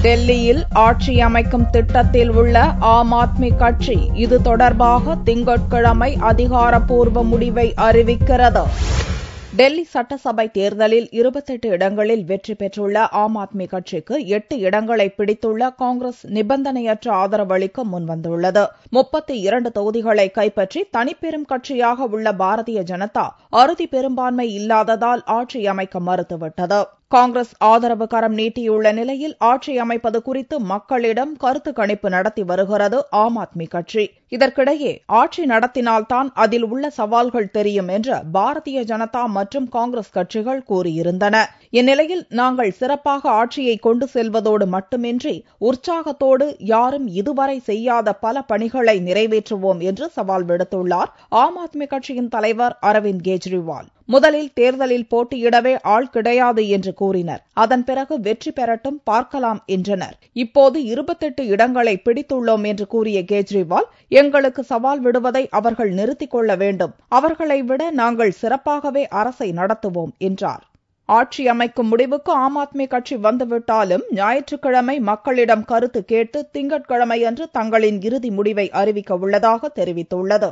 டெல்லியில் ஆட்சி அமைக்கும் திட்டத்தில் உள்ள ஆம் ஆத்மி கட்சி இது தொடர்பாக திங்கட்கிழமை அதிகாரப்பூர்வ முடிவை அறிவிக்கிறது. டெல்லி சட்டசபை தேர்தலில் 28 இடங்களில் வெற்றி பெற்றுள்ள ஆம் ஆத்மி கட்சிக்கு 8 இடங்களை பிடித்துள்ள காங்கிரஸ் நிபந்தனையற்ற ஆதரவு அளிக்க முன்வந்துள்ளது. 32 தொகுதிகளை கைப்பற்றி தனிப்பெரும் கட்சியாக உள்ள பாரதிய ஜனதா அறுதி பெரும்பான்மை இல்லாததால் ஆட்சி அமைக்க மறுத்துவிட்டது. காங்கிரஸ் ஆதரவு கரம் நீட்டியுள்ள நிலையில் ஆட்சி அமைப்பது குறித்து மக்களிடம் கருத்து கணிப்பு நடத்தி வருகிறது ஆம் ஆத்மி கட்சி. இதற்கிடையே ஆட்சி நடத்தினால்தான் அதில் உள்ள சவால்கள் தெரியும் என்று பாரதிய ஜனதா மற்றும் காங்கிரஸ் கட்சிகள் கூறியிருந்தன. இந்நிலையில் நாங்கள் சிறப்பாக ஆட்சியை கொண்டு செல்வதோடு மட்டுமின்றி உற்சாகத்தோடு யாரும் இதுவரை செய்யாத பல பணிகளை நிறைவேற்றுவோம் என்று சவால் விடுத்துள்ளார் ஆம் ஆத்மி கட்சியின் தலைவர் அரவிந்த் கெஜ்ரிவால். முதலில் தேர்தலில் போட்டியிடவே ஆள் கிடையாது என்று கூறினர். அதன் பிறகு வெற்றி பெறட்டும் பார்க்கலாம் என்றனர். இப்போது 28 இடங்களை பிடித்துள்ளோம் என்று கூறிய கெஜ்ரிவால், எங்களுக்கு சவால் விடுவதை அவர்கள் நிறுத்திக் கொள்ள வேண்டும். அவர்களை விட நாங்கள் சிறப்பாகவே அரசை நடத்துவோம் என்றார். ஆட்சி அமைக்கும் முடிவுக்கு ஆம் ஆத்மி கட்சி வந்துவிட்டாலும் ஞாயிற்றுக்கிழமை மக்களிடம் கருத்து கேட்டு திங்கட்கிழமையன்று தங்களின் இறுதி முடிவை அறிவிக்க உள்ளதாக தெரிவித்துள்ளது.